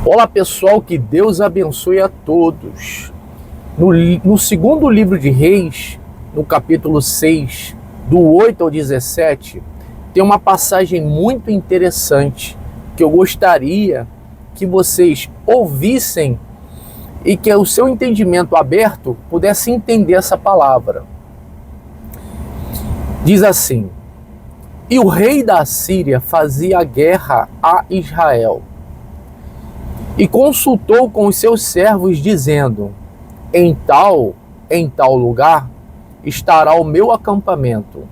Olá pessoal, que Deus abençoe a todos. No segundo livro de Reis, no capítulo 6, do 8 ao 17, tem uma passagem muito interessante que eu gostaria que vocês ouvissem e que o seu entendimento aberto pudesse entender essa palavra. Diz assim: e o rei da Assíria fazia guerra a Israel e consultou com os seus servos, dizendo: em tal lugar estará o meu acampamento.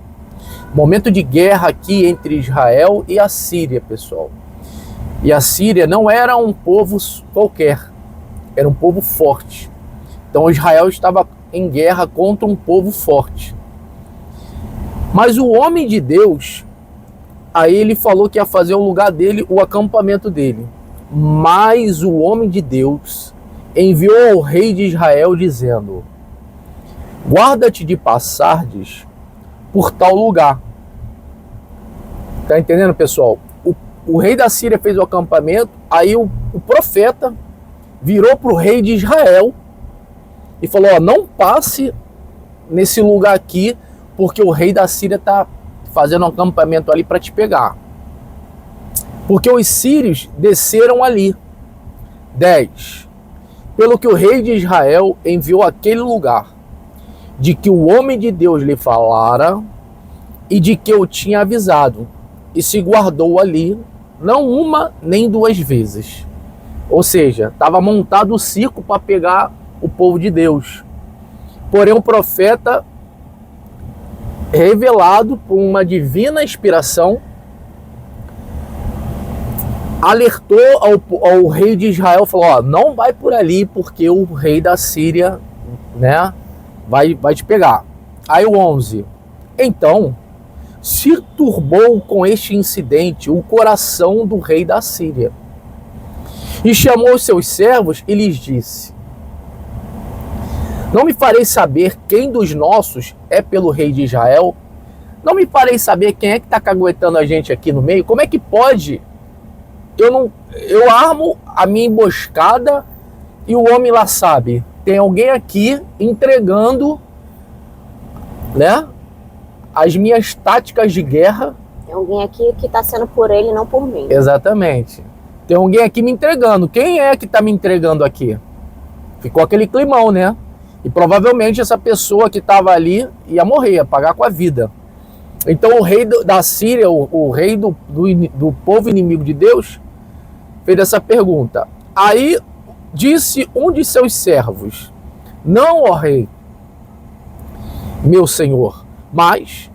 Momento de guerra aqui entre Israel e a Síria, pessoal. E a Síria não era um povo qualquer, era um povo forte. Então Israel estava em guerra contra um povo forte. Mas o homem de Deus, aí ele falou que ia fazer o lugar dele, o acampamento dele. Mas o homem de Deus enviou ao rei de Israel, dizendo: guarda-te de passardes por tal lugar. Tá entendendo, pessoal? O rei da Síria fez o acampamento, aí o profeta virou para o rei de Israel e falou: ó, não passe nesse lugar aqui, porque o rei da Síria está fazendo um acampamento ali para te pegar. Porque os sírios desceram ali. 10. Pelo que o rei de Israel enviou àquele lugar, de que o homem de Deus lhe falara e de que eu tinha avisado, e se guardou ali, não uma nem duas vezes. Ou seja, estava montado o circo para pegar o povo de Deus. Porém, o profeta, revelado por uma divina inspiração, alertou ao rei de Israel, falou: ó, não vai por ali, porque o rei da Síria, né, vai te pegar. Aí o 11. Então se turbou com este incidente o coração do rei da Síria, e chamou os seus servos e lhes disse: não me farei saber quem dos nossos é pelo rei de Israel? Não me farei saber quem é que está caguetando a gente aqui no meio? Como é que pode? Eu armo a minha emboscada e o homem lá sabe. Tem alguém aqui entregando, né, as minhas táticas de guerra. Tem alguém aqui que está sendo por ele, não por mim. Exatamente. Tem alguém aqui me entregando. Quem é que está me entregando aqui? Ficou aquele climão, né? E provavelmente essa pessoa que estava ali ia morrer, ia pagar com a vida. Então o rei da Síria, o rei do povo inimigo de Deus, fez essa pergunta. Aí disse um de seus servos: não, ó rei, meu senhor, mas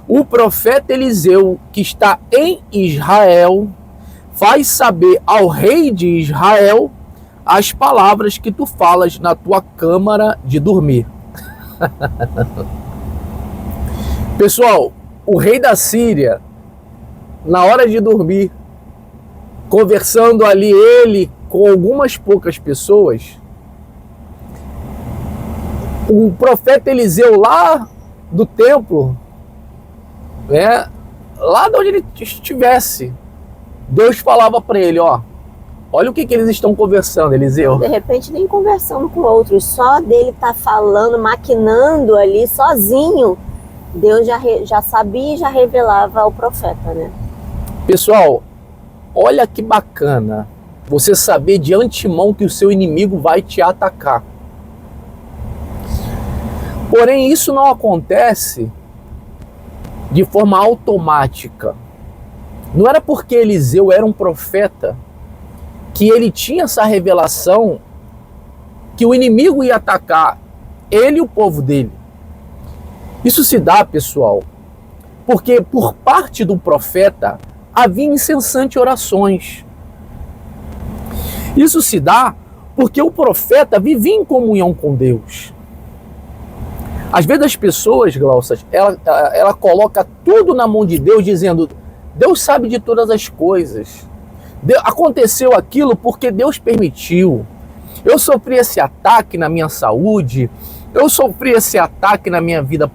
o profeta Eliseu, que está em Israel, faz saber ao rei de Israel as palavras que tu falas na tua câmara de dormir. Pessoal, o rei da Síria, na hora de dormir, conversando ali ele com algumas poucas pessoas, o profeta Eliseu lá do templo, né, lá de onde ele estivesse, Deus falava para ele: ó, olha o que eles estão conversando, Eliseu. De repente nem conversando com outros, só dele estar falando, maquinando ali sozinho, Deus já sabia e já revelava ao profeta, né? Pessoal, olha que bacana você saber de antemão que o seu inimigo vai te atacar. Porém, isso não acontece de forma automática. Não era porque Eliseu era um profeta que ele tinha essa revelação que o inimigo ia atacar ele e o povo dele. Isso se dá, pessoal, porque por parte do profeta havia incessante orações. Isso se dá porque o profeta vivia em comunhão com Deus. Às vezes as pessoas, Glaucias, ela coloca tudo na mão de Deus, dizendo: Deus sabe de todas as coisas. Aconteceu aquilo porque Deus permitiu. Eu sofri esse ataque na minha saúde, eu sofri esse ataque na minha vida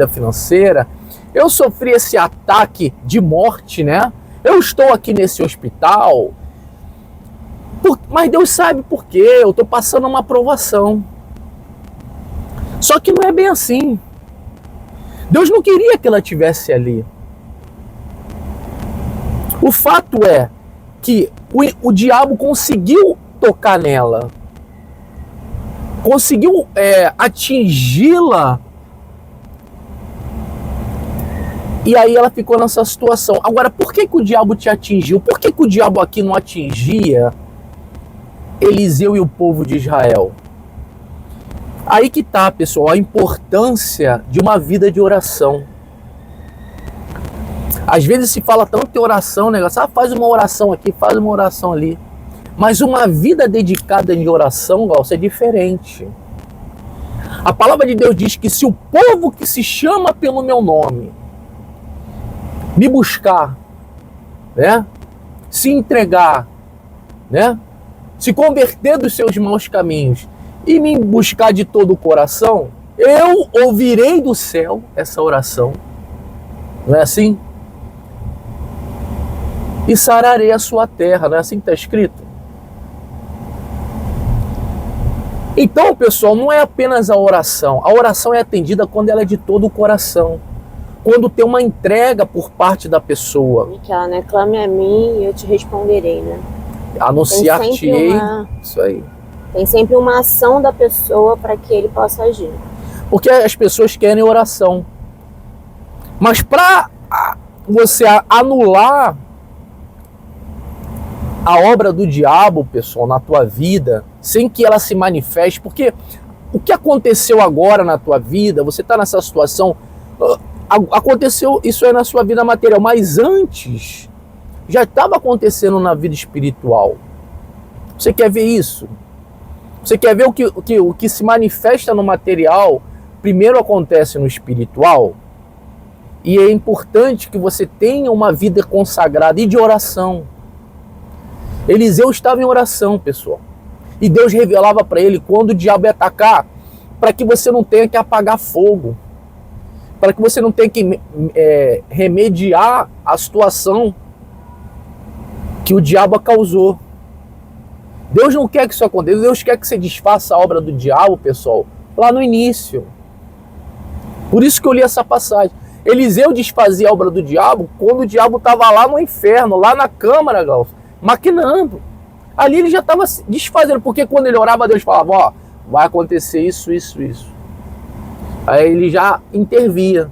financeira, eu sofri esse ataque de morte, né? Eu estou aqui nesse hospital. Mas Deus sabe por quê, eu estou passando uma provação. Só que não é bem assim. Deus não queria que ela estivesse ali. O fato é que o diabo conseguiu tocar nela, conseguiu atingi-la, e aí ela ficou nessa situação. Agora, por que o diabo te atingiu? Por que o diabo aqui não atingia Eliseu e o povo de Israel? Aí que tá, pessoal, a importância de uma vida de oração. Às vezes se fala tanto em oração, negócio, faz uma oração aqui, faz uma oração ali. Mas uma vida dedicada em oração, Glaucio, é diferente. A palavra de Deus diz que se o povo que se chama pelo meu nome me buscar, né, se entregar, né, se converter dos seus maus caminhos e me buscar de todo o coração, eu ouvirei do céu essa oração. Não é assim? E sararei a sua terra, não é assim que está escrito? Então, pessoal, não é apenas a oração é atendida quando ela é de todo o coração, quando tem uma entrega por parte da pessoa. Aquela, né? Clame a mim e eu te responderei, né? Anunciar-te-ei, isso aí. Tem sempre uma ação da pessoa para que ele possa agir. Porque as pessoas querem oração, mas para você anular a obra do diabo, pessoal, na tua vida, sem que ela se manifeste, porque o que aconteceu agora na tua vida, você está nessa situação, aconteceu isso aí na sua vida material, mas antes já estava acontecendo na vida espiritual. Você quer ver isso? Você quer ver o que se manifesta no material, primeiro acontece no espiritual? E é importante que você tenha uma vida consagrada e de oração. Eliseu estava em oração, pessoal. E Deus revelava para ele quando o diabo ia atacar, para que você não tenha que apagar fogo, para que você não tenha que remediar a situação que o diabo causou. Deus não quer que isso aconteça. Deus quer que você desfaça a obra do diabo, pessoal, lá no início. Por isso que eu li essa passagem. Eliseu desfazia a obra do diabo quando o diabo estava lá no inferno, lá na câmara, Glaucio, maquinando. Ali ele já estava desfazendo, porque quando ele orava, Deus falava, ó, vai acontecer isso, isso, isso. Aí ele já intervia.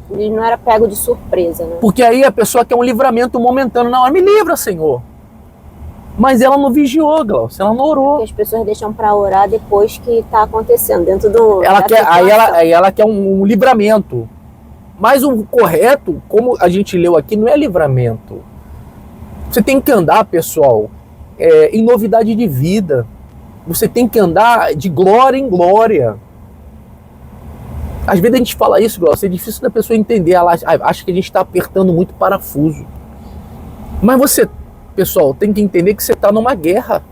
Ele não era pego de surpresa, né? Porque aí a pessoa quer um livramento momentâneo. Não, me livra, Senhor. Mas ela não vigiou, Glaucio, ela não orou. Porque as pessoas deixam para orar depois que está acontecendo, dentro do... Aí ela quer um livramento. Mas o correto, como a gente leu aqui, não é livramento. Você tem que andar, pessoal, em novidade de vida. Você tem que andar de glória em glória. Às vezes a gente fala isso, Glaucio, é difícil da pessoa entender. Ela acha que a gente está apertando muito parafuso. Mas você, pessoal, tem que entender que você está numa guerra.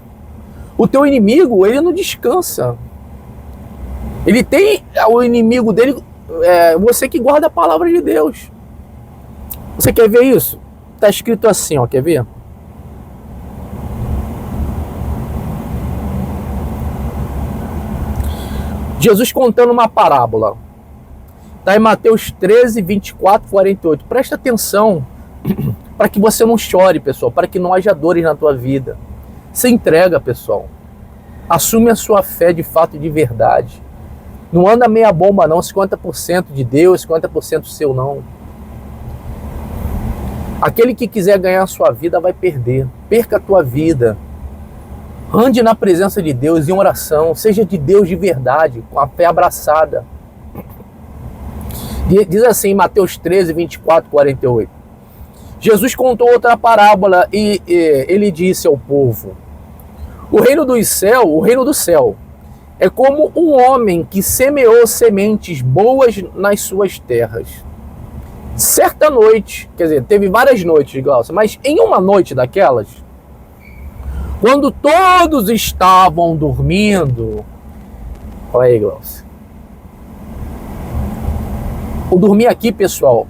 O teu inimigo, ele não descansa. Ele tem o inimigo dele, você que guarda a palavra de Deus. Você quer ver isso? Está escrito assim, ó, quer ver? Jesus contando uma parábola. Está em Mateus 13, 24, 48. Presta atenção para que você não chore, pessoal, para que não haja dores na tua vida. Se entrega, pessoal. Assume a sua fé de fato e de verdade. Não anda meia bomba não, 50% de Deus, 50% seu não. Aquele que quiser ganhar a sua vida vai perder. Perca a tua vida. Ande na presença de Deus em oração. Seja de Deus de verdade, com a fé abraçada. Diz assim, Mateus 13, 24, 48. Jesus contou outra parábola e ele disse ao povo: o reino do céu é como um homem que semeou sementes boas nas suas terras. Certa noite, quer dizer, teve várias noites, Glaucio, mas em uma noite daquelas, quando todos estavam dormindo, olha aí, Glaucio. O dormir aqui, pessoal,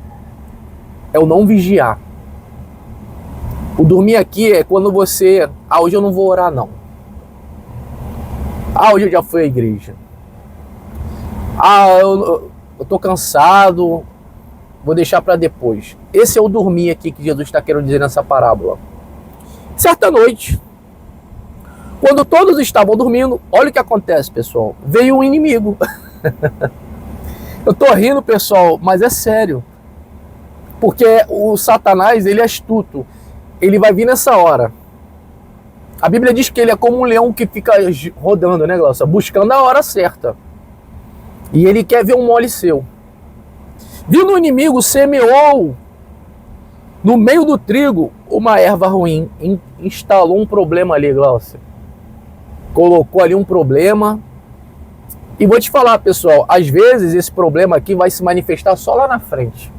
é o não vigiar. O dormir aqui é quando você, hoje eu não vou orar não. Ah, hoje eu já fui à igreja. Ah, eu tô cansado, vou deixar para depois. Esse é o dormir aqui que Jesus está querendo dizer nessa parábola. Certa noite, quando todos estavam dormindo, olha o que acontece, pessoal. Veio um inimigo. Eu tô rindo, pessoal, mas é sério. Porque o Satanás, ele é astuto. Ele vai vir nessa hora. A Bíblia diz que ele é como um leão que fica rodando, né, Glaucia? Buscando a hora certa. E ele quer ver um mole seu. Vindo o inimigo, semeou no meio do trigo uma erva ruim. Instalou um problema ali, Glaucia. Colocou ali um problema. E vou te falar, pessoal, às vezes esse problema aqui vai se manifestar só lá na frente.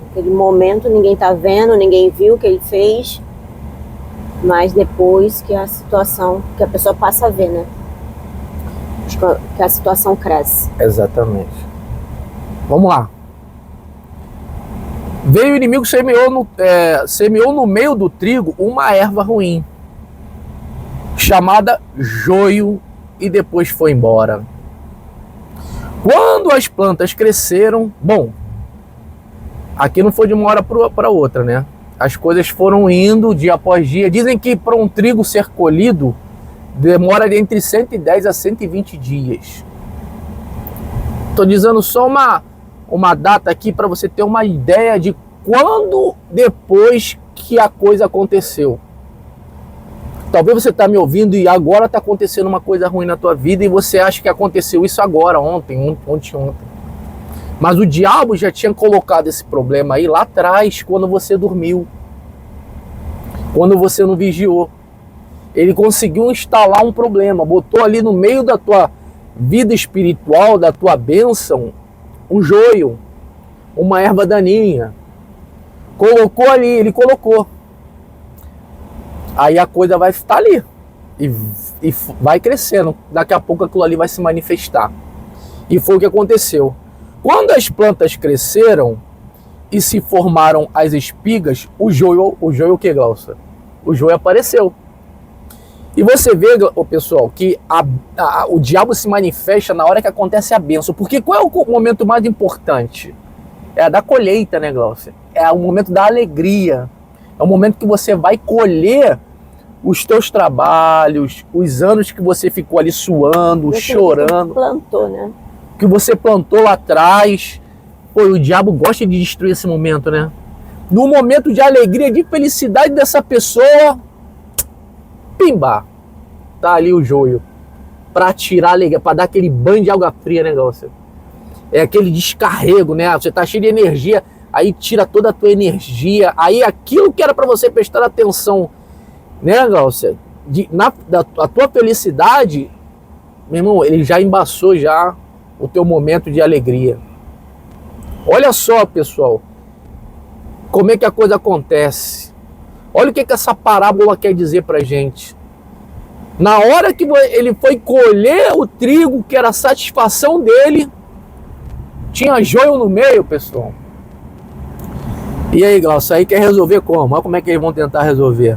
Naquele momento ninguém tá vendo, ninguém viu o que ele fez, mas depois que a situação, que a pessoa passa a ver, né? Que a situação cresce. Exatamente. Vamos lá. Veio o inimigo, semeou no meio do trigo uma erva ruim, chamada joio, e depois foi embora. Quando as plantas cresceram, bom, aqui não foi de uma hora para outra, né? As coisas foram indo dia após dia. Dizem que para um trigo ser colhido demora entre 110 a 120 dias. Estou dizendo só uma data aqui para você ter uma ideia de quando depois que a coisa aconteceu. Talvez você está me ouvindo e agora está acontecendo uma coisa ruim na tua vida e você acha que aconteceu isso agora, ontem. Mas o diabo já tinha colocado esse problema aí lá atrás, quando você dormiu. Quando você não vigiou. Ele conseguiu instalar um problema, botou ali no meio da tua vida espiritual, da tua bênção, um joio, uma erva daninha. Colocou ali, ele colocou. Aí a coisa vai estar ali e vai crescendo. Daqui a pouco aquilo ali vai se manifestar. E foi o que aconteceu. Quando as plantas cresceram e se formaram as espigas, o joio o que, Glaucia? O joio apareceu. E você vê, pessoal, que o diabo se manifesta na hora que acontece a bênção. Porque qual é o momento mais importante? É a da colheita, né, Glaucia? É o momento da alegria. É o momento que você vai colher os teus trabalhos, os anos que você ficou ali suando, chorando. Que plantou, né? Que você plantou lá atrás. Pô, o diabo gosta de destruir esse momento, né? No momento de alegria, de felicidade dessa pessoa, pimba, tá ali o joio. Pra tirar a alegria, pra dar aquele banho de água fria, né, Glaucia? É aquele descarrego, né? Você tá cheio de energia, aí tira toda a tua energia. Aí aquilo que era pra você prestar atenção, né, Glaucia? A tua felicidade, meu irmão, ele já embaçou já o teu momento de alegria. Olha só, pessoal, como é que a coisa acontece. Olha o que essa parábola quer dizer pra gente. Na hora que ele foi colher o trigo, que era a satisfação dele, tinha joio no meio, pessoal. E aí, Glaucia, aí quer resolver como? Olha como é que eles vão tentar resolver.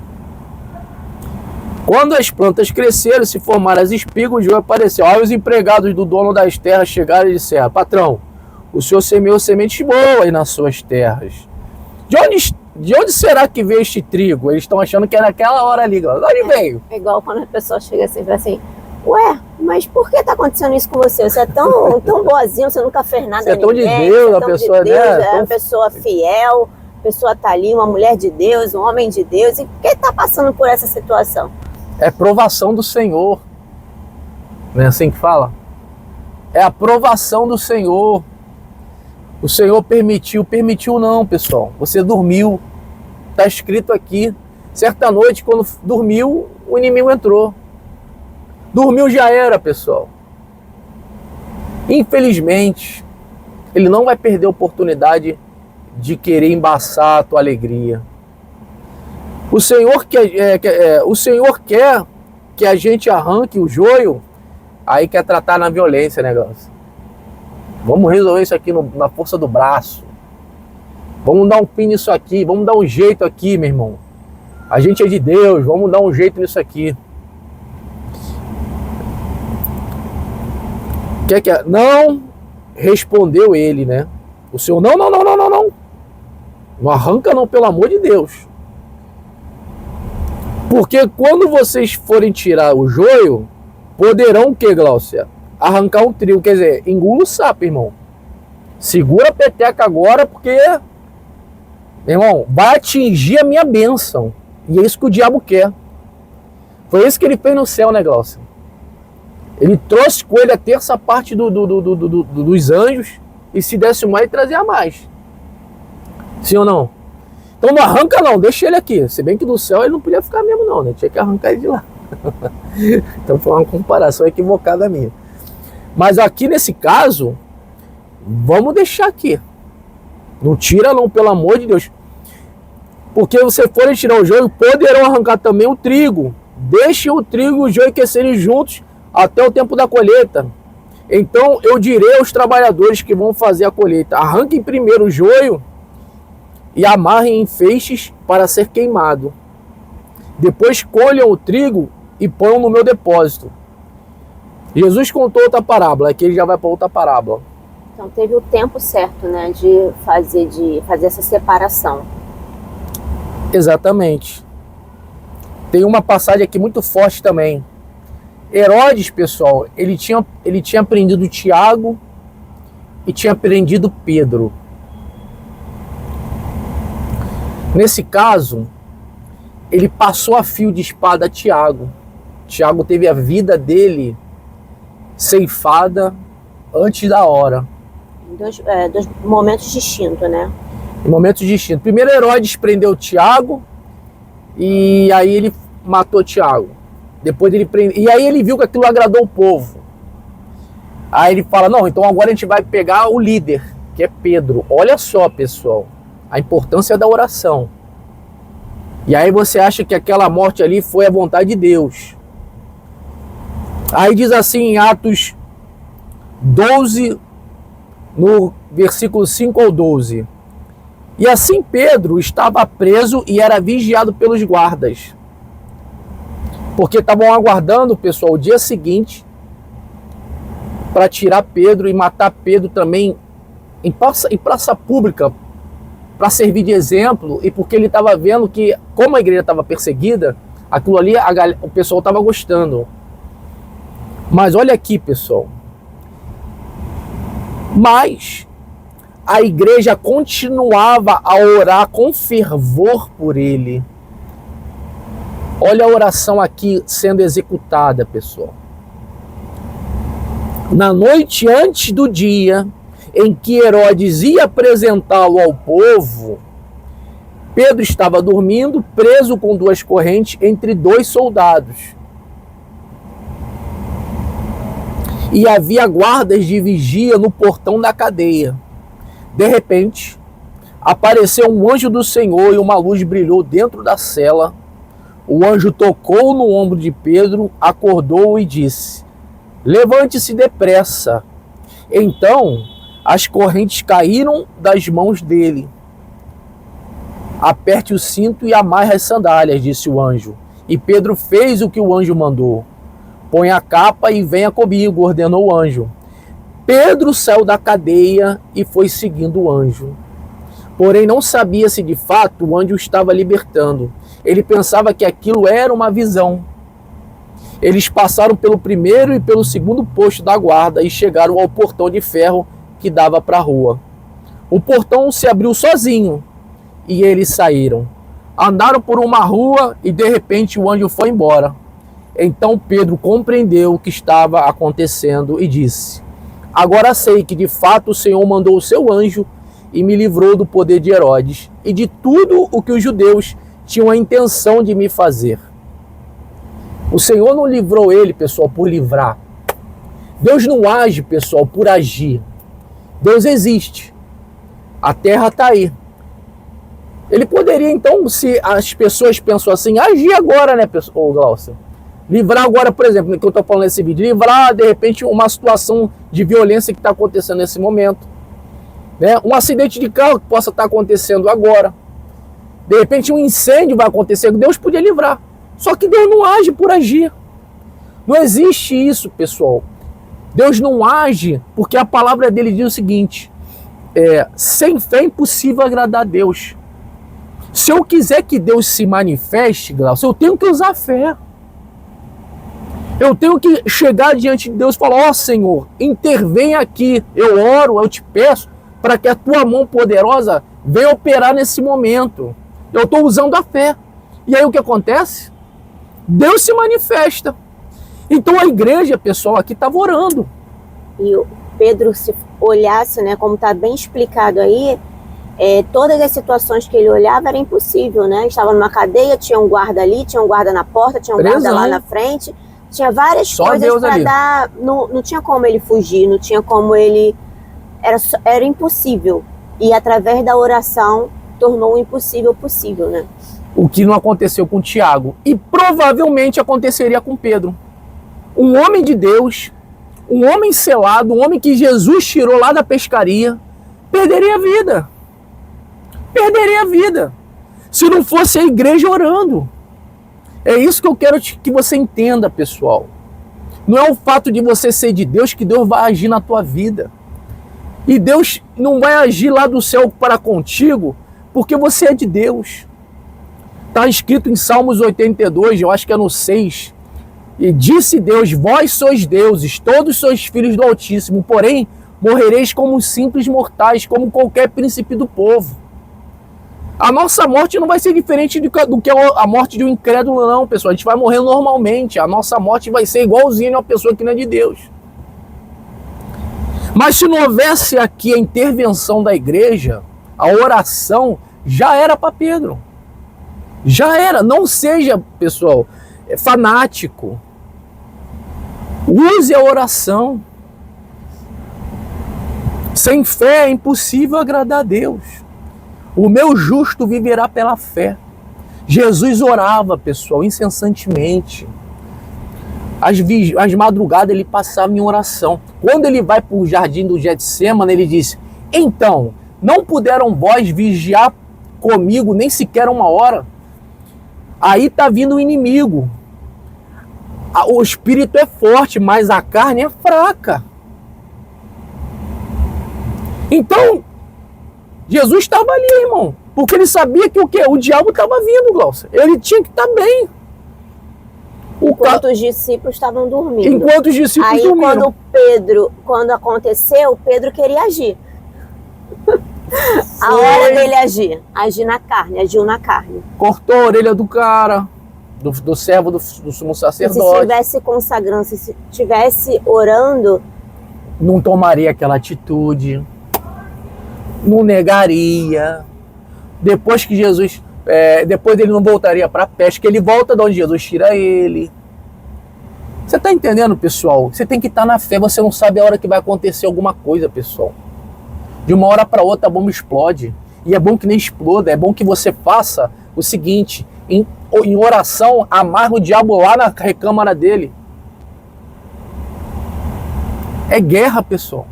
Quando as plantas cresceram, se formaram as espigas, o joio apareceu. Aí os empregados do dono das terras chegaram e disseram: patrão, o senhor semeou sementes boas nas suas terras. De onde será que veio este trigo? Eles estão achando que é naquela hora ali. De onde veio? É igual quando a pessoa chega assim e fala assim: ué, mas por que tá acontecendo isso com você? Você é tão boazinho, você nunca fez nada. Você é tão de Deus, a pessoa, né? É uma pessoa fiel, a pessoa tá ali, uma mulher de Deus, um homem de Deus. E por que tá passando por essa situação? É provação do Senhor. Não é assim que fala? É a provação do Senhor. O Senhor permitiu não, pessoal. Você dormiu. Está escrito aqui. Certa noite, quando dormiu, o inimigo entrou. Dormiu já era, pessoal. Infelizmente, ele não vai perder a oportunidade de querer embaçar a tua alegria. O Senhor quer que a gente arranque o joio, aí quer tratar na violência, né, Glaucia? Vamos resolver isso aqui na força do braço. Vamos dar um fim nisso aqui, vamos dar um jeito aqui, meu irmão. A gente é de Deus, vamos dar um jeito nisso aqui. que é que é? Não, respondeu ele, né? O Senhor, não. Não arranca não, pelo amor de Deus. Porque quando vocês forem tirar o joio, poderão o que, Gláucia? Arrancar o trigo. Quer dizer, engula o sapo, irmão. Segura a peteca agora, porque, irmão, vai atingir a minha bênção. E é isso que o diabo quer. Foi isso que ele fez no céu, né, Gláucia? Ele trouxe com ele a terça parte dos anjos, e se desse mais, ele trazia mais. Sim ou não? Então não arranca não, deixa ele aqui. Se bem que do céu ele não podia ficar mesmo não, né? Tinha que arrancar ele de lá. Então foi uma comparação equivocada minha. Mas aqui nesse caso, vamos deixar aqui. Não tira não, pelo amor de Deus. Porque se você forem tirar o joio, poderão arrancar também o trigo. Deixe o trigo e o joio aquecerem juntos até o tempo da colheita. Então eu direi aos trabalhadores que vão fazer a colheita: arranquem primeiro o joio e amarrem em feixes para ser queimado. Depois colham o trigo e ponham no meu depósito. Jesus contou outra parábola, aqui ele já vai para outra parábola. Então teve o tempo certo, né, de fazer essa separação. Exatamente. Tem uma passagem aqui muito forte também. Herodes, pessoal, ele tinha prendido Tiago e tinha prendido Pedro. Nesse caso, ele passou a fio de espada a Tiago. Tiago teve a vida dele ceifada antes da hora. Dois momentos distintos, né? Em momentos distintos. Primeiro Herodes prendeu Tiago e aí ele matou Tiago. Depois ele prendeu, e aí ele viu que aquilo agradou o povo. Aí ele fala: não, então agora a gente vai pegar o líder, que é Pedro. Olha só, pessoal, a importância da oração. E aí você acha que aquela morte ali foi a vontade de Deus. Aí diz assim em Atos 12, no versículo 5 ao 12. E assim Pedro estava preso e era vigiado pelos guardas. Porque estavam aguardando, pessoal, o dia seguinte para tirar Pedro e matar Pedro também em praça pública, para servir de exemplo, e porque ele estava vendo que, como a igreja estava perseguida, aquilo ali o pessoal estava gostando. Mas olha aqui, pessoal. Mas a igreja continuava a orar com fervor por ele. Olha a oração aqui sendo executada, pessoal. Na noite antes do dia em que Herodes ia apresentá-lo ao povo, Pedro estava dormindo, preso com 2 correntes entre 2 soldados. E havia guardas de vigia no portão da cadeia. De repente, apareceu um anjo do Senhor e uma luz brilhou dentro da cela. O anjo tocou no ombro de Pedro, acordou-o e disse: levante-se depressa. Então, as correntes caíram das mãos dele. Aperte o cinto e amarre as sandálias, disse o anjo. E Pedro fez o que o anjo mandou. Põe a capa e venha comigo, ordenou o anjo. Pedro saiu da cadeia e foi seguindo o anjo. Porém, não sabia se de fato o anjo estava libertando. Ele pensava que aquilo era uma visão. Eles passaram pelo primeiro e pelo segundo posto da guarda e chegaram ao portão de ferro que dava para a rua. O portão se abriu sozinho e eles saíram. Andaram por uma rua e de repente o anjo foi embora. Então Pedro compreendeu o que estava acontecendo e disse: agora sei que de fato o Senhor mandou o seu anjo e me livrou do poder de Herodes e de tudo o que os judeus tinham a intenção de me fazer. O Senhor não livrou ele, pessoal, por livrar. Deus não age, pessoal, por agir. Deus existe. A terra está aí. Ele poderia, então, se as pessoas pensam assim, agir agora, né, Glaucia? Livrar agora, por exemplo, que eu estou falando nesse vídeo, livrar, de repente, uma situação de violência que está acontecendo nesse momento. Né? Um acidente de carro que possa estar acontecendo agora. De repente, um incêndio vai acontecer, Deus podia livrar. Só que Deus não age por agir. Não existe isso, pessoal. Deus não age porque a palavra dele diz o seguinte: sem fé é impossível agradar a Deus. Se eu quiser que Deus se manifeste, Glaucio, eu tenho que usar fé. Eu tenho que chegar diante de Deus e falar: ó Senhor, intervém aqui. Eu oro, eu te peço para que a tua mão poderosa venha operar nesse momento. Eu estou usando a fé. E aí o que acontece? Deus se manifesta. Então a igreja, pessoal, aqui estava orando. E o Pedro, se olhasse, né, como está bem explicado aí, todas as situações que ele olhava era impossível, né? Estava numa cadeia, tinha um guarda ali, tinha um guarda na porta, tinha um guarda lá na frente, tinha várias Só coisas Deus para ali. dar. Não tinha como ele fugir, não tinha como ele. Era impossível. E através da oração tornou o impossível possível, né? O que não aconteceu com Tiago. E provavelmente aconteceria com Pedro. Um homem de Deus, um homem selado, um homem que Jesus tirou lá da pescaria, perderia a vida. Perderia a vida. Se não fosse a igreja orando. É isso que eu quero que você entenda, pessoal. Não é o fato de você ser de Deus que Deus vai agir na tua vida. E Deus não vai agir lá do céu para contigo porque você é de Deus. Está escrito em Salmos 82, eu acho que é no 6. E disse Deus: vós sois deuses, todos sois filhos do Altíssimo, porém morrereis como simples mortais, como qualquer príncipe do povo. A nossa morte não vai ser diferente do que a morte de um incrédulo, não, pessoal. A gente vai morrer normalmente. A nossa morte vai ser igualzinha a uma pessoa que não é de Deus. Mas se não houvesse aqui a intervenção da igreja, a oração, já era para Pedro. Já era. Não seja, pessoal, fanático. Use a oração. Sem fé é impossível agradar a Deus. O meu justo viverá pela fé. Jesus orava, pessoal, incessantemente. As madrugadas ele passava em oração. Quando ele vai para o jardim do Getsêmani, ele disse: então, não puderam vós vigiar comigo nem sequer uma hora? Aí está vindo o inimigo. O espírito é forte, mas a carne é fraca. Então, Jesus estava ali, irmão. Porque ele sabia que o quê? O diabo estava vindo, Glaucio. Ele tinha que estar bem. Enquanto os discípulos estavam dormindo. Enquanto os discípulos aí, dormiram. quando aconteceu, Pedro queria agir. A hora dele agir na carne, agiu na carne. Cortou a orelha do cara, do servo do sumo sacerdote. Se estivesse consagrando, se estivesse orando, não tomaria aquela atitude, não negaria. Depois que Jesus, depois ele não voltaria para a pesca, ele volta de onde Jesus tira ele. Você está entendendo, pessoal? Você tem que estar na fé, você não sabe a hora que vai acontecer alguma coisa, pessoal. De uma hora para outra a bomba explode. E é bom que nem exploda, é bom que você faça o seguinte: em oração, amarra o diabo lá na recâmara dele. É guerra, pessoal.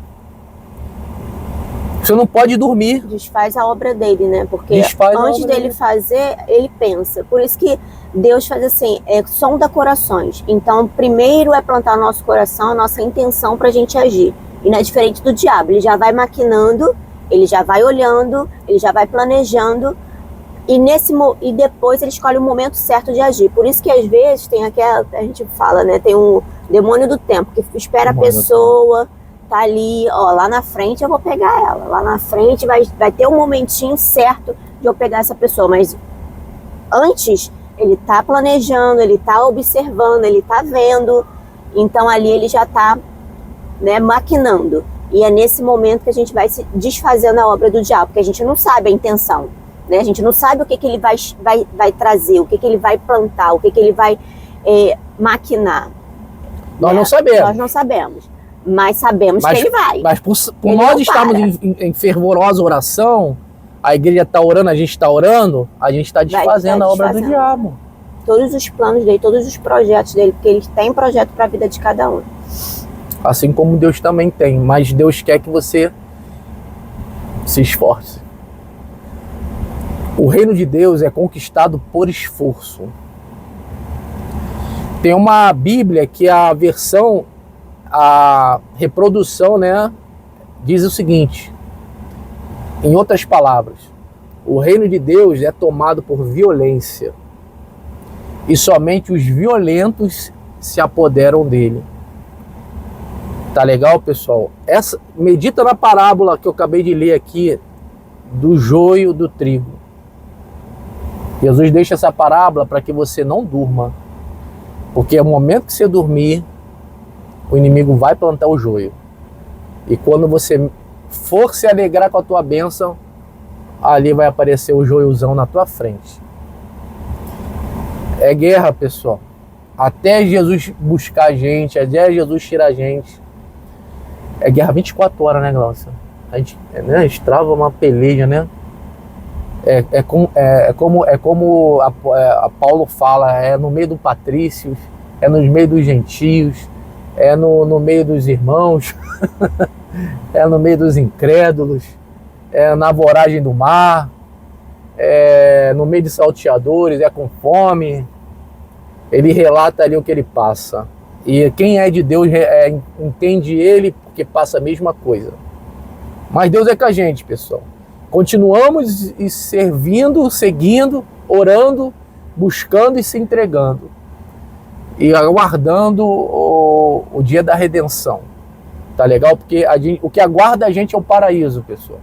Você não pode dormir. Desfaz a obra dele, né? Porque Desfaz antes dele fazer, ele pensa. Por isso que Deus faz assim, sonda corações. Então, primeiro é plantar no nosso coração a nossa intenção para a gente agir. E não é diferente do diabo. Ele já vai maquinando, ele já vai olhando, ele já vai planejando. E depois ele escolhe o momento certo de agir. Por isso que às vezes tem aquela, a gente fala, né? Tem um demônio do tempo que espera a pessoa, tá ali, ó, lá na frente eu vou pegar ela. Lá na frente vai ter um momentinho certo de eu pegar essa pessoa. Mas antes, ele tá planejando, ele tá observando, ele tá vendo. Então ali ele já tá, né, maquinando. E é nesse momento que a gente vai se desfazendo a obra do diabo, porque a gente não sabe a intenção. Né? A gente não sabe o que ele vai trazer, o que ele vai plantar, o que ele vai maquinar. Nós não sabemos. Nós não sabemos. Mas sabemos que ele vai. Mas por nós estarmos em fervorosa oração, a igreja está orando, a gente está orando, a gente está desfazendo a obra do diabo. Todos os planos dele, todos os projetos dele, porque ele tem projeto para a vida de cada um. Assim como Deus também tem, mas Deus quer que você se esforce. O reino de Deus é conquistado por esforço. Tem uma Bíblia que a versão a reprodução, né, diz o seguinte, em outras palavras, o reino de Deus é tomado por violência e somente os violentos se apoderam dele. Tá legal, pessoal? Medita na parábola que eu acabei de ler aqui do joio do trigo. Jesus deixa essa parábola para que você não durma, porque é o momento que você dormir, o inimigo vai plantar o joio. E quando você for se alegrar com a tua bênção, ali vai aparecer o joiozão na tua frente. É guerra, pessoal. Até Jesus buscar a gente, até Jesus tirar a gente. É guerra 24 horas, né, Glaucia? A gente trava uma peleja, né? É como a Paulo fala, é no meio do patrícios, é no meio dos gentios, é no meio dos irmãos, é no meio dos incrédulos, é na voragem do mar, é no meio de salteadores, é com fome. Ele relata ali o que ele passa. E quem é de Deus entende ele, porque passa a mesma coisa. Mas Deus é com a gente, pessoal. Continuamos servindo, seguindo, orando, buscando e se entregando. E aguardando o dia da redenção. Tá legal? Porque o que aguarda a gente é o paraíso, pessoal.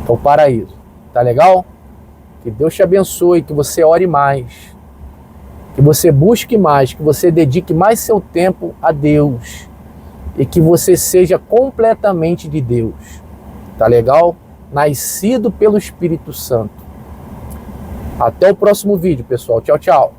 É o paraíso. Tá legal? Que Deus te abençoe, que você ore mais. Que você busque mais, que você dedique mais seu tempo a Deus. E que você seja completamente de Deus. Tá legal? Nascido pelo Espírito Santo. Até o próximo vídeo, pessoal. Tchau, tchau.